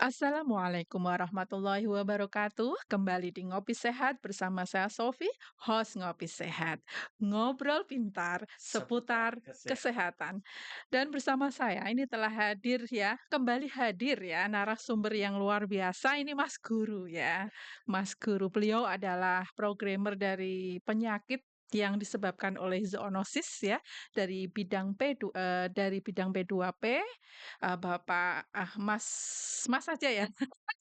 Assalamualaikum warahmatullahi wabarakatuh. Kembali di Ngopi Sehat bersama saya Sofi, host Ngopi Sehat. Ngobrol pintar Seputar seputar kesehatan. kesehatan. Dan bersama saya ini telah hadir ya, kembali hadir ya narasumber yang luar biasa ini Mas Guru ya. Mas Guru beliau adalah programmer dari penyakit yang disebabkan oleh zoonosis ya dari bidang P2P. Bapak Mas aja ya,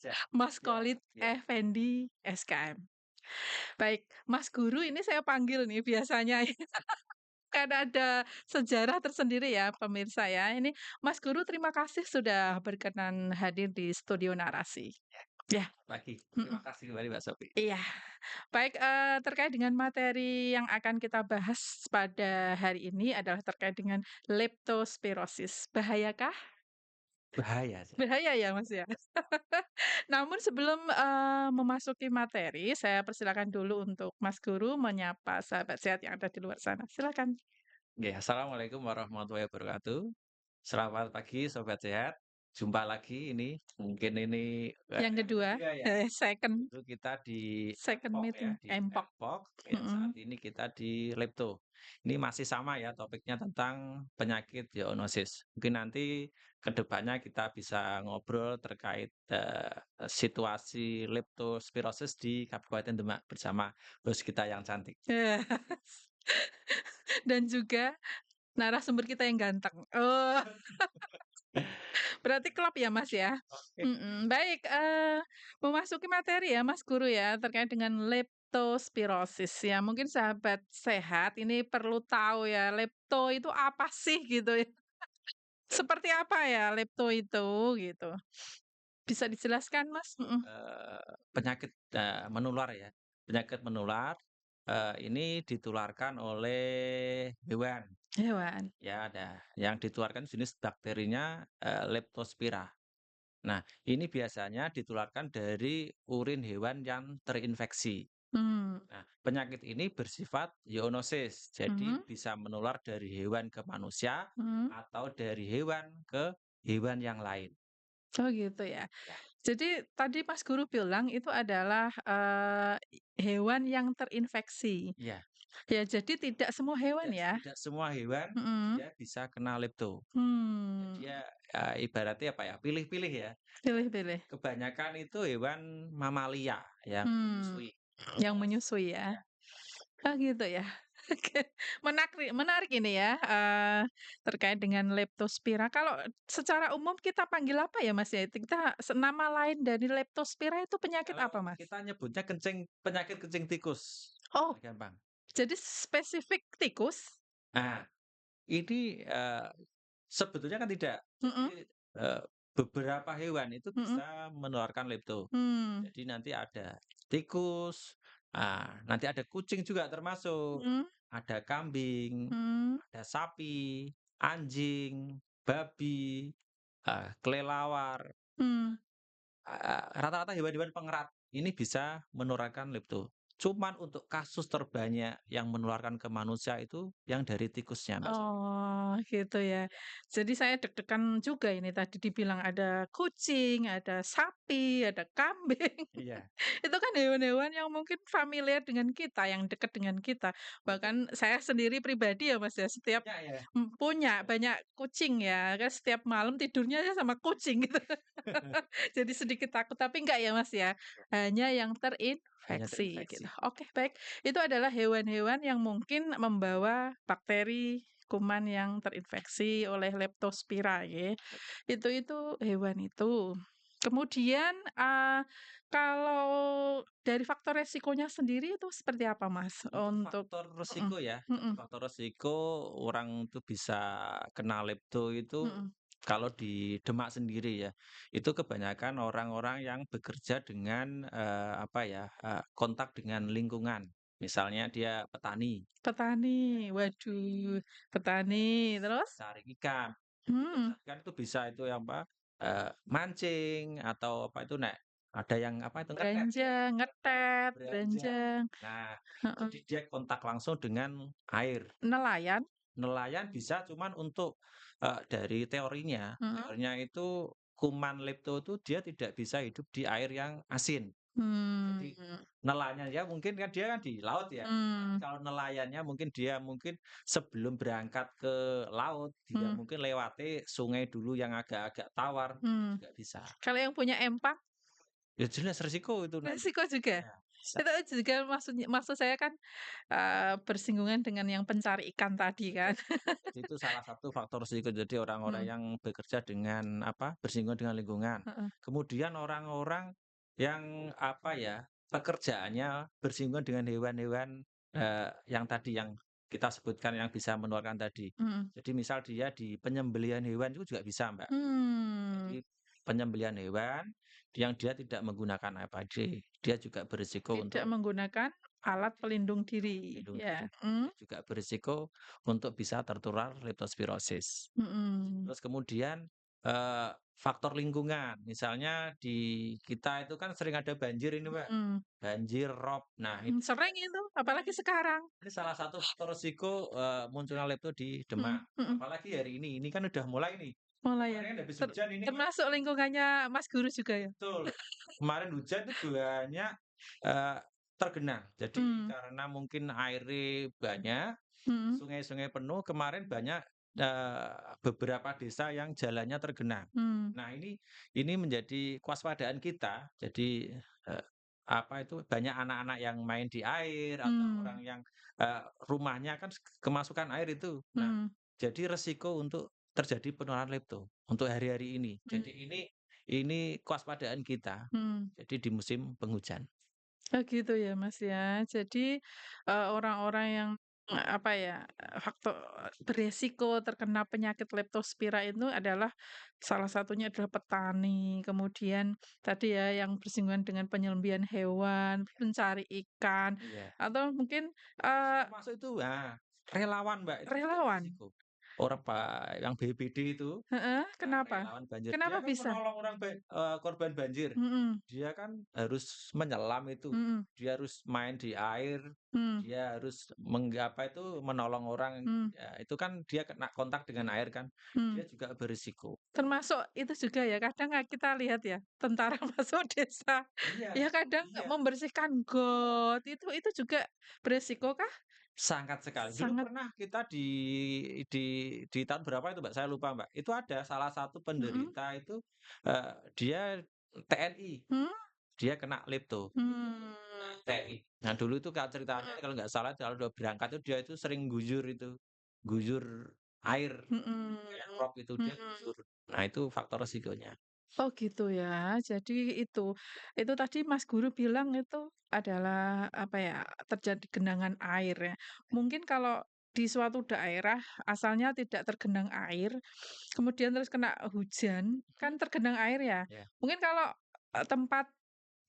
Ya, Mas ya, Khalid ya. Effendi SKM. Baik, Mas Guru ini saya panggil nih biasanya karena ada sejarah tersendiri ya pemirsa ya. Ini Mas Guru terima kasih sudah berkenan hadir di studio Narasi. Ya, Pagi. mhm, Terima kasih kembali Mbak Sofi. iya. Baik, terkait dengan materi yang akan kita bahas pada hari ini adalah terkait dengan leptospirosis. Bahayakah? Bahaya sih. Bahaya ya, Mas, ya? Namun sebelum, memasuki materi, saya persilakan dulu untuk Mas Guru menyapa sahabat sehat yang ada di luar sana. Silakan. Oke, Assalamualaikum warahmatullahi wabarakatuh. Selamat pagi Sobat Sehat. Jumpa lagi ini, mungkin ini Yang yang kedua, ketiga ya. second Dulu kita di second Empok ya, meeting, di empok, Empok. Ya, saat mhm. ini kita di Lepto. Ini masih sama ya topiknya tentang penyakit zoonosis. Mungkin nanti ke depannya kita bisa ngobrol terkait situasi leptospirosis di Kabupaten Demak bersama bos kita yang cantik. Dan juga narasumber kita yang ganteng. Oh, berarti klop ya, Mas, ya? Oke. Mhm, baik, memasuki materi ya, Mas Guru ya, terkait dengan leptospirosis ya. Mungkin sahabat sehat ini perlu tahu ya, lepto itu apa sih gitu ya. Seperti apa ya lepto itu gitu? Bisa dijelaskan, Mas? Mhm. Penyakit menular ya. Penyakit menular ini ditularkan oleh hewan. Hewan. Ya, ada yang ditularkan jenis bakterinya Leptospira. Nah, ini biasanya ditularkan dari urin hewan yang terinfeksi. Mmm, Nah, penyakit ini bersifat zoonosis, jadi mhm, bisa menular dari hewan ke manusia mhm. atau dari hewan ke hewan yang lain. Oh gitu ya. Ya, Jadi tadi Mas Guru bilang itu adalah, hewan yang terinfeksi. iya. Ya jadi tidak semua hewan Tidak ya? tidak semua hewan Mhm. dia bisa kena lepto. Mmm, Dia ibaratnya apa ya? Pilih-pilih ya. pilih-pilih. Kebanyakan itu hewan mamalia yang Mmm, menyusui. yang menyusui ya? Ya. Oh gitu ya. Oke, menarik ini ya, terkait dengan Leptospira. Kalau secara umum kita panggil apa ya, Mas, ya? Itu kita nama lain dari Leptospira itu penyakit Kalau apa, Mas? kita nyebutnya penyakit kencing tikus, Oh, paling gampang. jadi spesifik tikus? Nah, ini sebetulnya kan tidak. Mhm, Jadi beberapa hewan itu mhm, bisa menularkan lepto. mmm, Jadi nanti ada tikus, nanti ada kucing juga termasuk, mhm, ada kambing, mmm, ada sapi, anjing, babi, kelelawar, mmm. rata-rata hewan-hewan pengerat ini bisa menularkan lepto. Cuman untuk kasus terbanyak yang menularkan ke manusia itu yang dari tikusnya, Mbak. Oh, gitu ya. Iya. Jadi saya deg-degan juga ini tadi dibilang ada kucing, ada sapi, ada kambing. Iya, Itu kan hewan-hewan yang mungkin familiar dengan kita, yang dekat dengan kita. betul. Bahkan saya sendiri pribadi ya Mas ya, setiap Punya ya? punya banyak kucing ya, kan setiap malam tidurnya ya sama kucing gitu. Jadi sedikit takut, tapi enggak ya Mas ya, hanya yang Hanya terinfeksi gitu. terinfeksi. Oke baik, itu adalah hewan-hewan yang mungkin membawa bakteri, kuman yang terinfeksi oleh Leptospira ya. Itu hewan itu. Kemudian, kalau dari faktor resikonya sendiri itu seperti apa Mas Untuk untuk faktor mhm, resiko ya, mhm, untuk faktor resiko orang itu bisa kena lepto itu mhm. kalau di Demak sendiri ya, itu kebanyakan orang-orang yang bekerja dengan, apa ya, kontak dengan lingkungan. Misalnya dia petani, Petani, waduh, petani, terus? cari ikan. Itu Hmm. cari ikan itu bisa itu yang apa, mancing atau apa itu ada yang apa itu ngetet ya, Beranjang, ngetet, ngetet, beranjak. beranjang, Nah, itu heeh. dia kontak langsung dengan air. Nelayan? Nelayan bisa cuman untuk, dari teorinya Mhm, teorinya itu kuman lepto itu dia tidak bisa hidup di air yang asin. Jadi Mmm, nelayannya ya mungkin kan dia kan di laut ya, tapi mmm, kalau nelayannya mungkin dia mungkin sebelum berangkat ke laut, dia mmm, mungkin lewati sungai dulu yang agak-agak tawar, mmm. juga bisa. Kalau yang punya empang, Ya jelas resiko itu nanti. resiko juga? Ya, bisa. Itu juga maksud saya kan, bersinggungan dengan yang pencari ikan tadi Betul. kan. Jadi itu salah satu faktor risiko. Jadi orang-orang Mhm, yang bekerja dengan apa, bersinggungan dengan lingkungan. heeh, Kemudian orang-orang yang apa ya, pekerjaannya bersinggungan dengan hewan-hewan, yang tadi yang kita sebutkan yang bisa menularkan tadi. mhm. Jadi misal dia di penyembelihan hewan itu juga bisa, Mbak. Mmm, Jadi penyembelihan hewan yang dia tidak menggunakan APD, dia juga berisiko tidak untuk menggunakan alat APD. pelindung diri, Lindung ya, diri. mmm, Dia juga berisiko untuk bisa tertular leptospirosis. mhm, Terus kemudian, faktor lingkungan, misalnya di kita itu kan sering ada banjir ini, Mbak, mhm, banjir rob. Nah ini sering itu, apalagi sering, sekarang. ini salah satu faktor resiko, munculnya lepto di Mhm Demak. mhm, Apalagi hari ini kan udah mulai nih, mulai ya? kemarin kan habis Ter hujan ini kan termasuk lingkungannya Mas guru juga ya? betul, kemarin hujan itu banyak, eee, tergenang. Jadi Mmm, karena mungkin airnya banyak, mhm, sungai-sungai penuh, kemarin banyak, beberapa desa yang jalannya tergenang. mmm, Nah ini menjadi kewaspadaan kita. Jadi, apa itu, banyak anak-anak yang main di air atau mmm, orang yang, rumahnya kan kemasukan air itu. Nah, mhm, jadi resiko untuk terjadi penularan lepto untuk hari-hari ini. Jadi mmm, ini kewaspadaan kita, mhm. jadi di musim penghujan. Oh gitu ya, Mas, ya. Jadi, orang-orang yang, apa ya, faktor beresiko terkena penyakit leptospira itu adalah salah satunya adalah petani, kemudian tadi ya yang bersinggungan dengan penyembelihan hewan, pencari ikan, Iya. atau mungkin, Terus eee, termasuk itu relawan, Mbak, itu juga relawan. berisiko. Orang yang BPD itu, Heeh, kenapa? relawan banjir, dia Kenapa kan bisa? menolong orang korban banjir. Mhm Dia kan harus menyelam itu, mhm, dia harus main di air, mmm, dia harus itu, menolong orang, mmm, ya itu kan dia kena kontak dengan air kan, mmm. dia juga berisiko. Termasuk itu juga ya, kadang kita lihat ya, tentara masuk desa, Iya ya kadang iya. membersihkan got, itu juga beresiko kah? Sangat sekali. Dulu Sangat pernah kita di di tahun berapa itu, Mbak, saya lupa, Mbak. Itu ada salah satu mhm, penderita itu, dia TNI, mmm, dia kena lepto, mmm, TNI. Nah, dulu itu Kak, ceritanya mhm kalau nggak salah kalau udah berangkat itu dia itu sering guyur itu, guyur air, mhm kayak rop itu, dia mhm. guyur. Nah, itu faktor resikonya. Oh gitu ya, jadi itu tadi Mas guru bilang itu adalah, apa ya, terjadi genangan air ya. Mungkin kalau di suatu daerah asalnya tidak tergenang air, kemudian terus kena hujan, Mhm. kan tergenang air ya. Ya, Mungkin kalau, tempat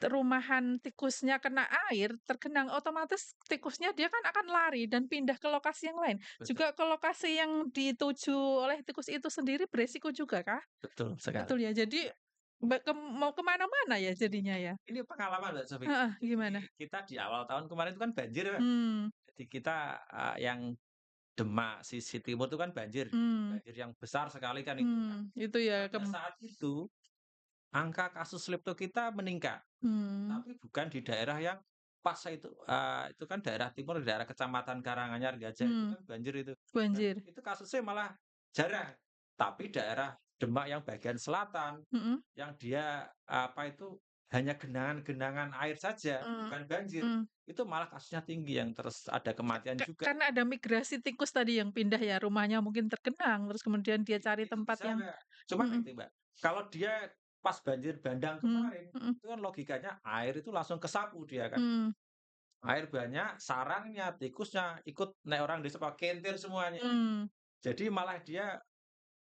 rumahan tikusnya kena air, tergenang, otomatis tikusnya dia kan akan lari dan pindah ke lokasi yang lain. betul Juga ke lokasi yang dituju oleh tikus itu sendiri beresiko juga kah? betul sekali. Betul ya, jadi mau ke mana-mana ya jadinya ya? Ini pengalaman, Mbak, Taufik. Heeh, Jadi gimana? kita di awal tahun kemarin itu kan banjir, Mbak. Mmm, Jadi kita, yang Demak sisi timur itu kan banjir, mmm, banjir yang besar sekali kan itu kan. itu ya Pada saat itu, angka kasus lepto kita meningkat, mmm, tapi bukan di daerah yang pas itu kan daerah timur, daerah Kecamatan Karanganyar, Gajah itu mmm, kan banjir itu. Nah, banjir, itu kasusnya malah jarang. Tapi daerah Demak yang bagian selatan, mhm, yang dia, hanya genangan-genangan air saja, mmm, bukan banjir, mmm. itu malah kasusnya tinggi yang terus ada kematian juga. Karena ada migrasi tikus tadi yang pindah ya, rumahnya mungkin tergenang, terus kemudian dia cari Itu tempat bisa, yang Mbak. Cuman mhm, itu, Mbak, kalau dia pas banjir bandang mmm, kemarin, mhm, itu kan logikanya air itu langsung kesapu dia kan. mmm, Air banyak, sarangnya, tikusnya ikut naik orang desa kentir semuanya. mmm, Jadi malah dia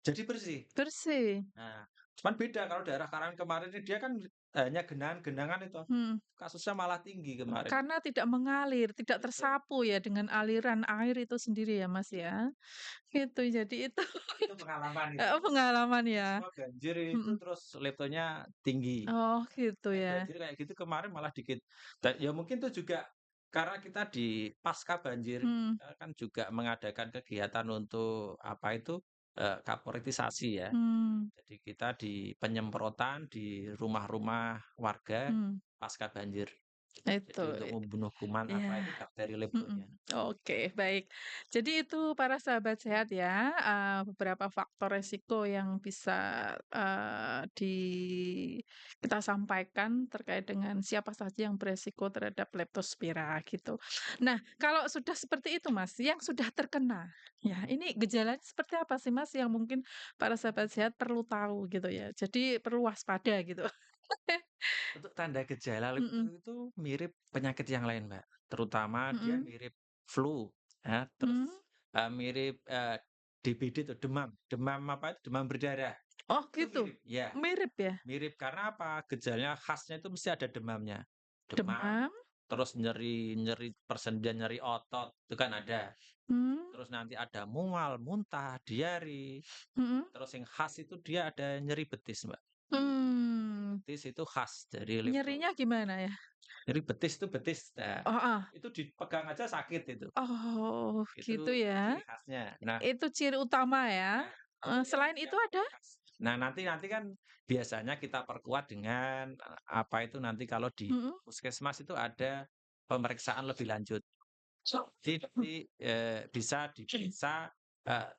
jadi bersih. bersih, Nah, cuman beda kalau daerah Karang kemarin ini dia kan hanya genangan-genangan itu, mhm. kasusnya malah tinggi kemarin. Karena tidak mengalir, tidak Betul, tersapu ya dengan aliran air itu sendiri ya, Mas, ya? Gitu, jadi itu itu pengalaman itu. heeh, pengalaman Jadi ya? semua banjir itu Mhm. terus leptonya tinggi. Oh, gitu Kayak ya? banjir kayak gitu kemarin malah dikit. Ya mungkin itu juga karena kita di pasca banjir, Mmm, kita kan juga mengadakan kegiatan untuk apa itu, kaporitisasi ya. Mmm, Jadi kita di penyemprotan di rumah-rumah warga mmm, pasca banjir. itu. Jadi untuk membunuh kuman apa Iya, itu bakteri mhm. leptonya. Oke, baik. Jadi itu para sahabat sehat ya, beberapa faktor resiko yang bisa, kita sampaikan terkait dengan siapa saja yang beresiko terhadap leptospira gitu. Nah, kalau sudah seperti itu Mas, yang sudah terkena, ya ini gejalanya seperti apa sih Mas yang mungkin para sahabat sehat perlu tahu gitu ya, jadi perlu waspada gitu? Untuk tanda gejala lepto Mhm, itu mirip penyakit yang lain, Mbak. Terutama dia mhm, mirip flu, ya, mmm. terus, mirip, DBD itu demam demam apa itu, demam berdarah. Oh Itu gitu? mirip, ya, Mirip ya? mirip karena apa, gejalanya khasnya itu mesti ada demamnya. Demam, Demam? terus nyeri nyeri persendian, nyeri otot, itu kan ada. Mmm, Terus nanti ada mual, muntah, diare, mhm. terus yang khas itu dia ada nyeri betis, Mbak. Mmm, Betis itu khas dari lepto. nyerinya gimana ya? Jadi betis itu betis, nah, Oh, heeh. itu dipegang aja sakit itu. Oh, gitu Itu ya? ciri khasnya. Nah, Itu ciri utama ya? nah, itu Selain itu yang ada? khas. Nah, nanti nanti kan biasanya kita perkuat dengan, apa itu nanti kalau di Mhm. puskesmas itu ada pemeriksaan lebih lanjut. Jadi Mmm, nanti, bisa diperiksa, eee,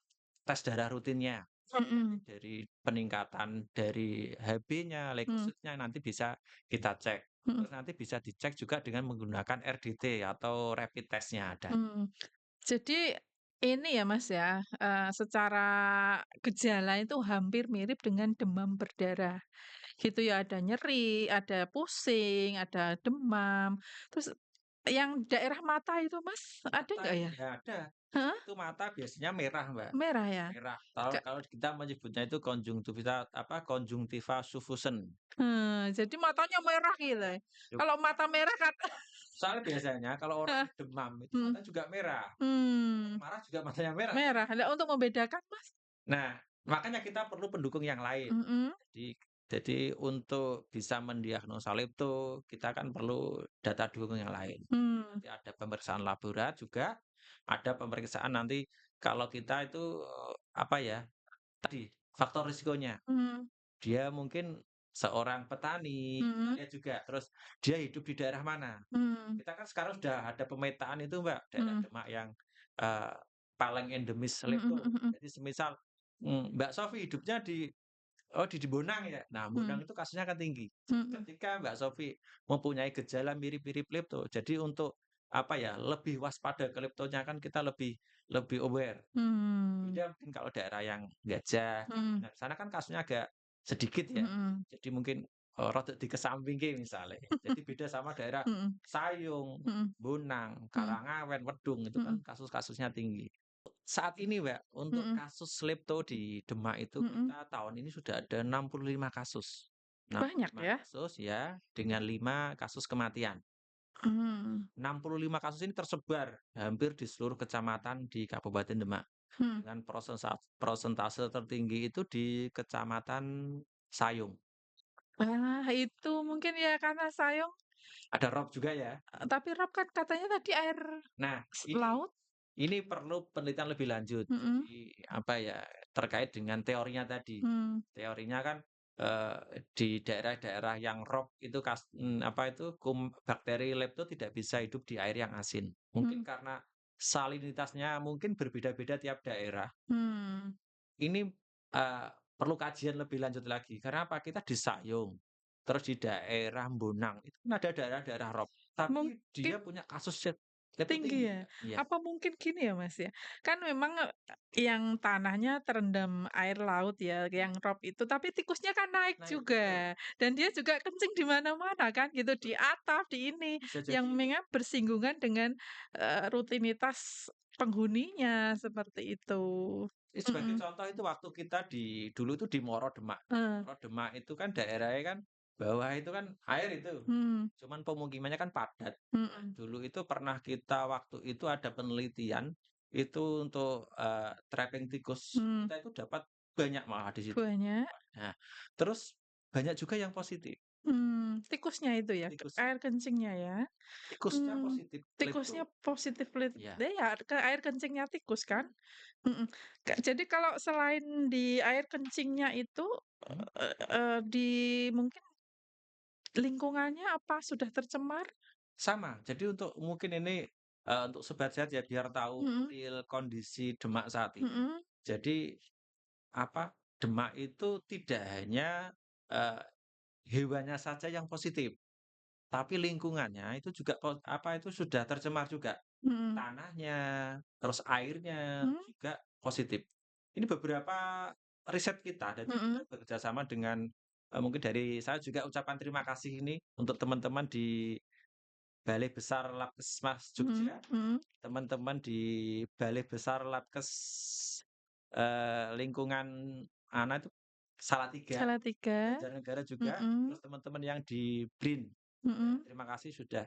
tes darah rutinnya. Nanti mhm, dari peningkatan dari HB-nya, mmm, leukositnya nanti bisa kita cek. mhm, Terus nanti bisa dicek juga dengan menggunakan RDT atau rapid test-nya ada. mmm. Jadi ini ya, Mas, ya, secara gejala itu hampir mirip dengan demam berdarah, gitu ya? Ada nyeri, ada pusing, ada demam, terus yang daerah mata itu, Mas, ada Mata nggak itu ya? ya ada, Heeh, itu mata biasanya merah, Mbak, merah ya? merah. Kalau Ka kalau kita menyebutnya itu konjungtivita apa, konjungtiva suffusen. Jadi matanya merah gitu ya? Yuk, Kalau mata merah kan soalnya biasanya kalau orang heeh, demam itu mhm, matanya juga merah, orang mmm, marah juga matanya merah. merah. Lah untuk membedakan, Mas? Nah, makanya kita perlu pendukung yang lain. Mhm, Jadi untuk bisa mendiagnosa lepto, kita kan perlu data dukung yang lain. mmm, Nanti ada pemeriksaan labora juga, ada pemeriksaan nanti kalau kita itu, apa ya, tadi faktor risikonya. mmm, Dia mungkin seorang petani, kita mhm, lihat juga, terus dia hidup di daerah mana. mmm, Kita kan sekarang sudah ada pemetaan itu, Mbak, daerah mhm, Demak yang, eee, paling endemis mhm lepto. mhm mhm, Jadi semisal, Mbak Sofi hidupnya di Bonang ya? Nah, mhm, Bonang itu kasusnya kan tinggi. Jadi mhm, ketika Mbak Sofi mempunyai gejala mirip-mirip lepto, jadi untuk, apa ya, lebih waspada ke leptonya kan kita lebih lebih aware. mmm, Beda mungkin kalau daerah yang Gajah, mhm, nah sana kan kasusnya agak sedikit ya. mhm, Jadi mungkin, rada dikesampingke misale. Jadi beda sama daerah mhm, Sayung, mhm, Bonang, mhm, Karangawen, Wedung itu kan mhm, kasus-kasusnya tinggi. Saat ini, Mbak, untuk mhm, kasus lepto di Demak itu mhm. kita tahun ini sudah ada 65 kasus. enam puluh Banyak lima ya? kasus ya, dengan 5 kasus kematian. Mmm, 65 kasus ini tersebar hampir di seluruh kecamatan di Kabupaten Demak. mhm. Dengan prosentase tertinggi itu di Kecamatan Sayung. Ah, itu mungkin ya karena Sayong Ada Rob juga ya. tapi Rob kan katanya tadi air Nah, ini laut? ini perlu penelitian lebih lanjut. Mhm, Jadi, apa ya, terkait dengan teorinya tadi. mmm, Teorinya kan, di daerah-daerah yang Rob itu apa itu, bakteri lepto tidak bisa hidup di air yang asin. Mungkin mhm, karena salinitasnya mungkin berbeda-beda tiap daerah. mmm, Ini, perlu kajian lebih lanjut lagi, karena apa, kita di Sayung, terus di daerah Bonang, itu kan ada daerah-daerah Rob, tapi mungkin dia punya kasus lepto tinggi tinggi, ya? Mbak. Iya, Apa mungkin gini ya, Mas, ya, kan memang, yang tanahnya terendam air laut ya, yang rob itu, tapi tikusnya kan naik naik, betul, juga, dan dia juga kencing di mana-mana kan gitu, di betul, atap, di ini, bisa yang jadi itu. memang bersinggungan dengan, rutinitas penghuninya, seperti itu. Sebagai Mhm, contoh itu waktu kita dulu itu di Moro Demak. heeh, Moro Demak itu kan daerahnya kan, bawah itu kan air itu, mmm, cuman pemukimannya kan padat. Nah, mhm, dulu itu pernah kita waktu itu ada penelitian, itu untuk, trapping tikus, mmm, kita itu dapat banyak malah di situ. banyak, Nah, terus banyak juga yang positif. Tikusnya itu ya? Tikus Air kencingnya ya? tikusnya Mmm, positif tikusnya lepto. positif Iya, ya ke air kencingnya tikus kan? Mhm. Jadi kalau selain di air kencingnya itu, mhm, di mungkin lingkungannya apa sudah tercemar? sama. Jadi untuk mungkin ini, untuk sobat sehat ya biar tahu Mhm real kondisi Demak saat ini. mhm Jadi apa, Demak itu tidak hanya, eee, hewannya saja yang positif, tapi lingkungannya itu juga itu sudah tercemar juga. mhm Tanahnya, terus airnya mhm juga positif. Ini beberapa riset kita, jadi kita mhm bekerja sama dengan, mungkin dari saya juga ucapan terima kasih ini untuk teman-teman di Balai Besar Labkesmas mhm Jogja, mhm. teman-teman di Balai Besar Labkes, lingkungan itu Salatiga, Salatiga. Banjarnegara juga, Mhm terus teman-teman yang di BRIN. mhm Terima kasih sudah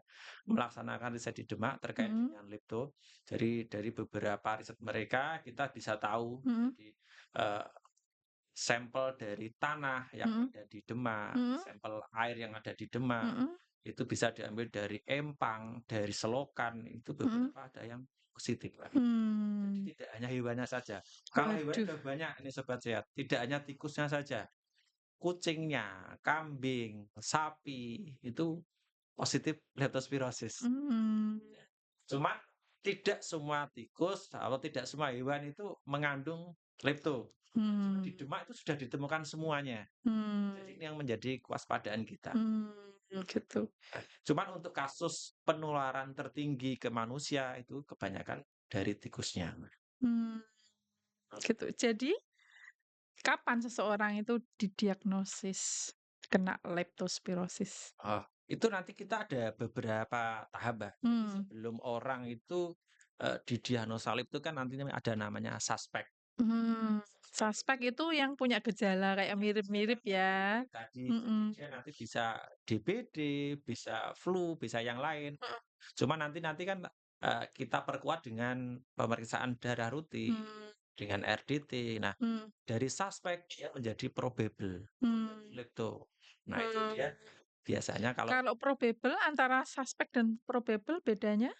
melaksanakan riset di Demak terkait mhm dengan lepto. Dari beberapa riset mereka kita bisa tahu, mhm jadi, eee, sampel dari tanah yang mhm ada di Demak, mhm sampel air yang ada di Demak, mhm itu bisa diambil dari empang, dari selokan, itu mhm. beberapa ada yang positif, Mbak. Jadi Mmm. tidak hanya hewannya saja. Kalau hewannya Waduh. udah banyak ini sobat sehat, tidak hanya tikusnya saja, kucingnya, kambing, sapi, itu positif leptospirosis. Mmm. Cuma tidak semua tikus atau tidak semua hewan itu mengandung lepto. Cuma Mmm. di Demak itu sudah ditemukan semuanya. Jadi Mmm. ini yang menjadi kewaspadaan kita. Gitu. Cuman untuk kasus penularan tertinggi ke manusia itu kebanyakan dari tikusnya. Mmm, gitu. Jadi, kapan seseorang itu didiagnosis kena leptospirosis? Oh, itu nanti kita ada beberapa tahap, Mbak. Jadi Mmm. sebelum orang itu, didiagnosa itu kan nantinya ada namanya suspek. Mmm. Suspek Suspek itu yang punya gejala kayak punya gejala mirip-mirip ya? mirip-mirip tadi. Jadi Mhm. dia nanti bisa DBD, bisa flu, bisa yang lain. Mhm. Cuma nanti kan, kita perkuat dengan pemeriksaan darah rutin, Mmm. dengan RDT. Nah, Mmm. dari suspek dia menjadi probable, Mmm. lepto. Nah, itu Mmm. dia biasanya kalau Kalau probable antara suspek dan probable bedanya?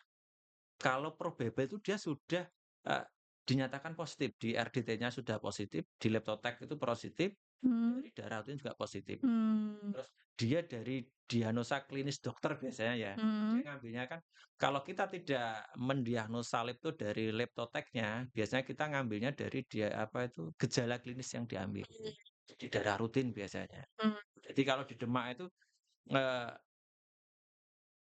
kalau probable itu dia sudah, eee, dinyatakan positif, di RDT-nya sudah positif, di Leptotek itu positif, Mmm. dari darah itu juga positif. Mmm. Terus dia dari diagnosa klinis dokter biasanya ya, dia Mhm. ngambilnya kan kalau kita tidak mendiagnosa lepto dari Leptoteknya, biasanya kita ngambilnya dari gejala klinis yang diambil. Jadi darah rutin biasanya. Mmm. Jadi kalau di Demak itu, eee,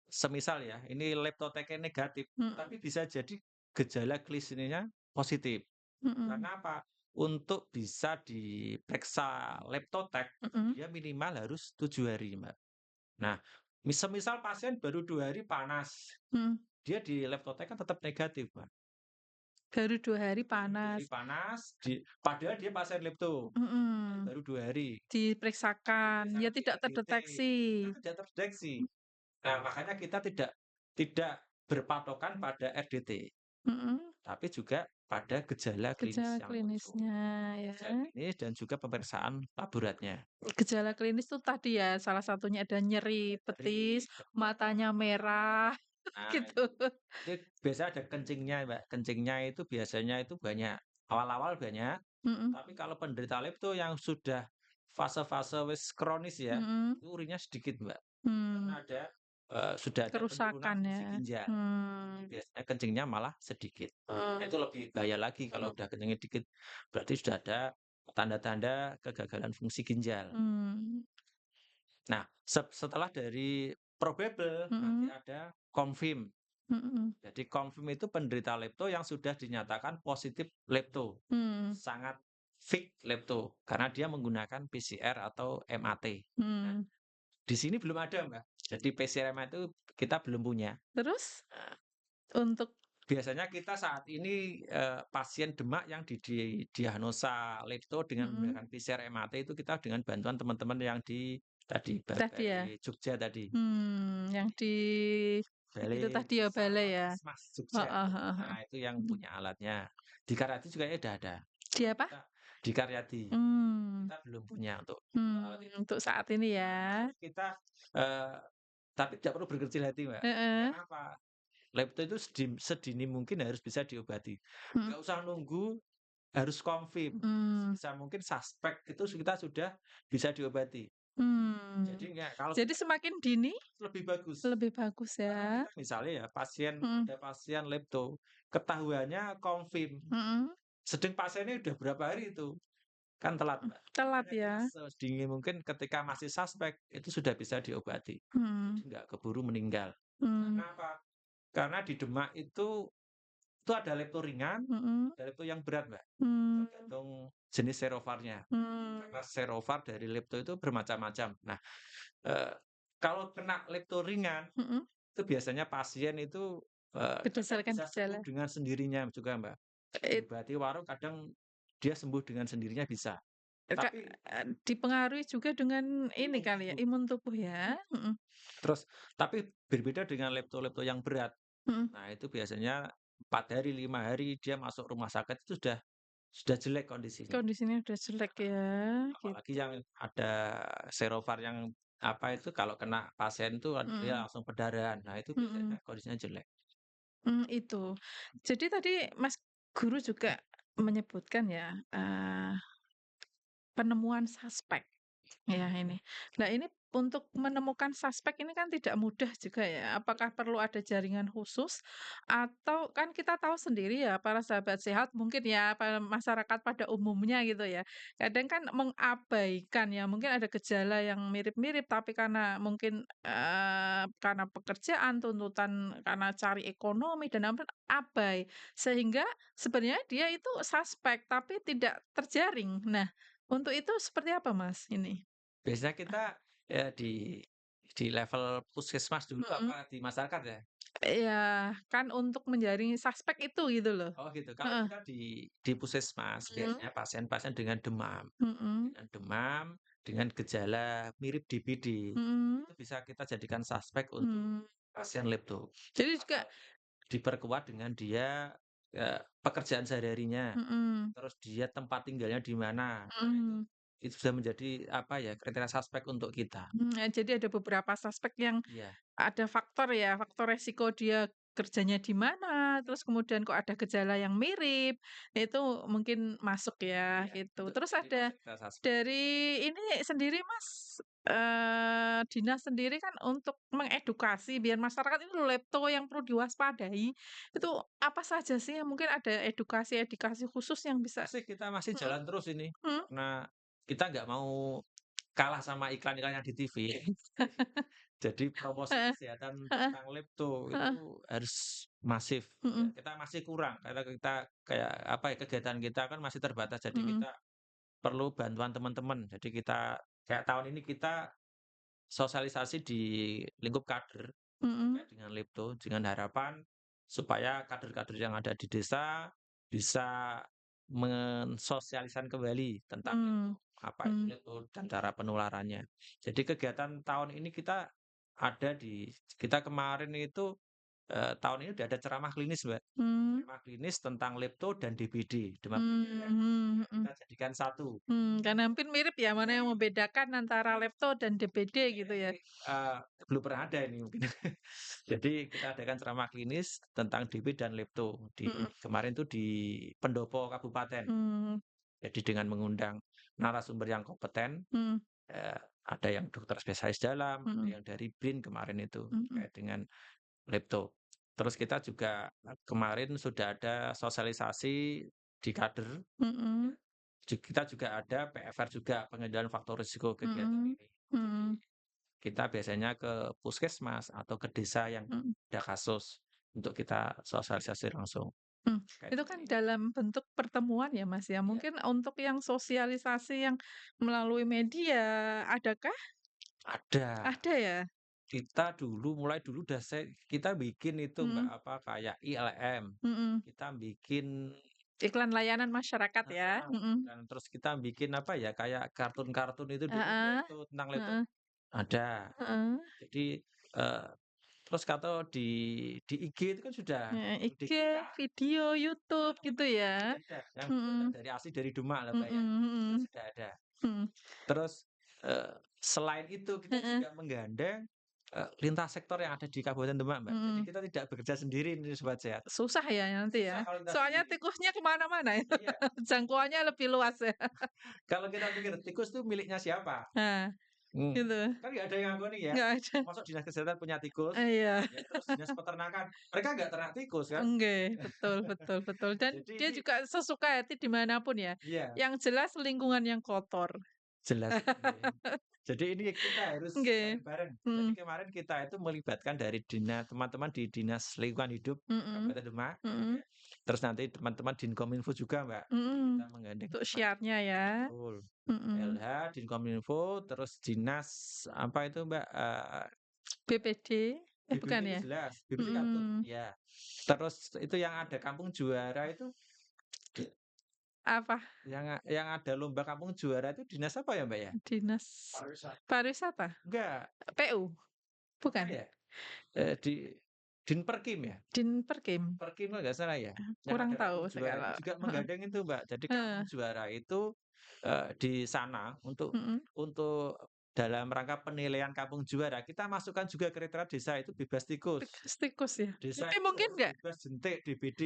semisal ya, ini Leptoteknya negatif, Mhm. tapi bisa jadi gejala klinisnya positif. Mhm. Karena apa? Untuk bisa diperiksa Leptotek, Mhm. dia minimal harus 7 hari, Mbak. Nah, semisal pasien baru 2 hari panas, Mhm. dia di Leptotek kan tetap negatif, Mbak. Baru 2 hari Baru 2 hari panas. panas, padahal dia pasien lepto, kan Mhm. baru 2 hari. Diperiksakan, ya Diperiksakan di tidak RDT, kan terdeteksi. tidak terdeteksi. Nah, makanya kita tidak berpatokan pada RDT, Mhm. tapi juga pada gejala klinis Gejala yang muncul. klinisnya Gejala ya. klinis dan juga pemeriksaan laboratnya. Gejala klinis tuh tadi ya, salah satunya ada nyeri Dari betis, matanya merah, nah, gitu. itu biasa ada kencingnya, Mbak. Kencingnya itu biasanya itu banyak, awal-awal banyak, Mhm tapi kalau penderita lepto yang sudah fase-fase wis kronis ya, mhm. itu urinya sedikit, Mbak. Karena Mmm. sudah ada penurunan Kerusakan fungsi ya. ginjal. Jadi Mmm. biasanya kencingnya malah sedikit. Nah, Mmm. itu lebih bahaya lagi kalau udah kencingnya dikit, berarti sudah ada tanda-tanda kegagalan fungsi ginjal. Mmm. Nah, setelah dari probable, nanti Mhm ada confirm. mhm. Jadi confirm itu penderita lepto yang sudah dinyatakan positif lepto. Mmm. Sangat fix lepto, karena dia menggunakan PCR atau MAT. Nah, Mmm. di sini belum ada, Mbak. Jadi PCR MAT itu kita belum punya. Terus Nah, untuk biasanya kita saat ini, pasien Demak yang didiagnosa lepto dengan mhm, menggunakan PCR MAT itu kita dengan bantuan teman-teman yang di tadi, tadi ya? Balai Jogja tadi. Yang di itu Balai tadi ya, Besar balai ya? Labkesmas Jogja. Heeh heeh heeh. Nah, itu yang Mhm. punya alatnya. Di Karawati juga ya udah ada. Di Cuma apa? di Karyadi. Mmm, Kita belum punya untuk, itu. untuk saat ini ya. Tapi kita, eee, tapi tidak perlu berkecil hati, Mbak. Heeh, Karena apa? Lepto itu sedini mungkin harus bisa diobati. mhm, Nggak usah nunggu harus confirm, mmm, sebisa mungkin suspek itu kita sudah bisa diobati. Jadi mmm. nggak kalau Jadi sudah semakin dini lebih bagus. lebih bagus Karena ya? kita misalnya ya Mhm, ada pasien lepto, ketahuannya confirm, mhm, sedang pasiennya udah berapa hari itu, kan telat, Mbak. telat Makanya kita ya? sedini mungkin ketika masih suspek, itu sudah bisa diobati. Jadi Mhm, nggak keburu meninggal. mmm, Karena apa? Karena di Demak itu ada lepto ringan, mhm, ada lepto yang berat, Mbak. mmm, Tergantung jenis serovarnya. mmm, Karena serovar dari lepto itu bermacam-macam. Nah, eee, kalau kena lepto ringan, mhm, itu biasanya pasien itu, kadang berdasarkan bisa sembuh gejala. dengan sendirinya juga, Mbak. It Diobati warung kadang dia sembuh dengan sendirinya bisa. Kak, Tapi dipengaruhi juga dengan ini imun kali ya, tubuh. imun tubuh ya? Mhm, Terus tapi berbeda dengan lepto-lepto yang berat. mhm. Nah, itu biasanya 4 hari, 5 hari dia masuk rumah sakit itu sudah jelek kondisinya. Kondisinya udah jelek ya, Apalagi gitu. yang ada serovar yang apa itu kalau kena pasien itu dia Mhm, langsung perdarahan. Nah, itu biasanya mhm, kondisinya jelek. itu. Jadi tadi Mas guru juga menyebutkan ya, penemuan suspek. Ya ini. Nah ini untuk menemukan suspek ini kan tidak mudah juga ya. Apakah perlu ada jaringan khusus atau kan kita tahu sendiri ya para sahabat sehat mungkin ya masyarakat pada umumnya gitu ya. Kadang kan mengabaikan ya mungkin ada gejala yang mirip-mirip tapi karena mungkin karena pekerjaan tuntutan karena cari ekonomi dan apa abai sehingga sebenarnya dia itu suspek tapi tidak terjaring. Nah, untuk itu seperti apa Mas ini? Biasanya kita, di level puskesmas dulu Mhm. apa di masyarakat ya? Iya, kan untuk menjaring suspek itu gitu loh. Oh gitu. Kalau Heeh. kita di puskesmas Mhm, biasanya pasien-pasien mhm, dengan demam, dengan gejala mirip DBD, mhm, itu bisa kita jadikan suspek untuk mmm. pasien lepto. Jadi juga Apalagi diperkuat dengan dia, pekerjaan sehari-harinya. mhm, Terus dia tempat tinggalnya di mana. Nah, mhm, itu sudah menjadi apa ya, kriteria suspek untuk kita. jadi ada beberapa suspek yang Iya ada faktor ya, faktor resiko dia kerjanya di mana, terus kemudian kok ada gejala yang mirip, itu mungkin masuk ya, iya, gitu. untuk Terus jadi ada masuk kriteria suspek. dari ini sendiri Mas, dinas sendiri kan untuk mengedukasi biar masyarakat itu lepto yang perlu diwaspadai, itu apa saja sih yang mungkin ada edukasi-edukasi khusus yang bisa Kita masih mhm, jalan terus ini, mhm, karena kita nggak mau kalah sama iklan-iklan yang di TV. Jadi promosi heeh, kesehatan heeh, tentang lepto heeh, itu harus masif, ya. mhm, Kita masih kurang karena kita kayak apa ya, kegiatan kita kan masih terbatas, jadi mhm, kita perlu bantuan teman-teman. Jadi kita kayak tahun ini kita sosialisasi di lingkup kader mhm, terkait dengan lepto, dengan harapan supaya kader-kader yang ada di desa bisa mensosialisasikan kembali tentang mmm, lepto, apa itu mmm, lepto dan cara penularannya. Jadi kegiatan tahun ini kita kemarin itu, tahun ini udah ada ceramah klinis, Mbak. mmm. Ceramah klinis tentang lepto dan DBD, demam berdarah. Mhm, Nah, mhm. kita jadikan satu. Karena hampir mirip ya, mana yang membedakan antara lepto dan DBD gitu ya? Ini, belum pernah ada ini mungkin. Jadi kita adakan ceramah klinis tentang DB dan lepto Mhm, kemarin tuh di Pendopo Kabupaten. mmm, Jadi dengan mengundang narasumber yang kompeten, mhm, eee, ada yang dokter spesialis dalam, ada mhm, yang dari BRIN kemarin itu mhm, terkait dengan lepto. Terus kita juga, kemarin sudah ada sosialisasi di kader, ya. mhm, Kita juga ada PFR juga, pengendalian faktor risiko kegiatan mhm, ini. Jadi mhm, kita biasanya ke puskesmas atau ke desa yang mhm, ada kasus untuk kita sosialisasi langsung mmm. terkait Itu dengan kan ini. dalam bentuk pertemuan ya, Mas, ya. Iya, Mungkin untuk yang sosialisasi yang melalui media, adakah? ada. Ada ya? Mulai dulu kita bikin itu Mbak, Mhm, apa, kayak ILM, mhm. kita bikin Iklan layanan masyarakat ya? heeh, Mhm. dan terus kita bikin, apa ya, kayak kartun-kartun itu dulu Heeh, tentang laptop heeh, ada. heeh, Jadi, eee Terus kalau di IG itu kan sudah IG, DKK, video, YouTube gitu ya? sudah ada, yang buatan Mhm, dari asli dari Demak lah, Mbak, mhm ya, itu kan mhm, sudah ada. mhm, Terus, selain itu kita heeh, juga menggandeng, lintas sektor yang ada di Kabupaten Demak, Mbak. Jadi mhm. kita tidak bekerja sendiri nih Sobat Sehat. Susah ya nanti Susah ya? kalau lintas Soalnya sendiri. tikusnya ke mana-mana itu, Iya, jangkauannya lebih luas ya. kalau kita pikir tikus itu miliknya siapa? Nah, Hmm, gitu, kan nggak ada yang ngangguin ya. nggak ada. Masuk dinas kesehatan punya tikus, Iya, ya terus dinas peternakan, mereka nggak ternak tikus kan. enggak, betul betul betul, dan Jadi dia ini juga sesuka hati di mana pun ya, iya, yang jelas lingkungan yang kotor. jelas. Nggih. Jadi ini kita harus Nggih, bareng-bareng. Jadi mhm, kemarin kita itu melibatkan dari teman-teman di Dinas Lingkungan Hidup mhm, Kabupaten Demak, mhm, terus nanti teman-teman Dinkominfo juga, Mbak. Kita mhm, menggandeng untuk teman syiarnya ya, betul, mhm, LH, Dinkominfo, terus dinas apa itu, Mbak, BPD, BPD bukan itu ya? jelas, BPD Kaltun, Mhm, ya. Terus itu yang ada Kampung Juara itu, apa? yang ada lomba Kampung Juara itu dinas apa ya, Mbak, ya? Dinas pariwisata? Enggak, PU? apa Bukan? ya? Di Dinperkim ya? Dinperkim? Perkim kalau nggak salah ya? Yang Kurang ada tahu Kampung saya Juara itu kalau juga heeh, menggandeng itu, Mbak. Jadi Kampung heeh, Juara itu, di sana mhm, untuk dalam rangka penilaian Kampung Juara, kita masukkan juga kriteria desa itu bebas tikus. tikus tikus ya? Desa Tapi itu mungkin harus nggak bebas jentik DBD.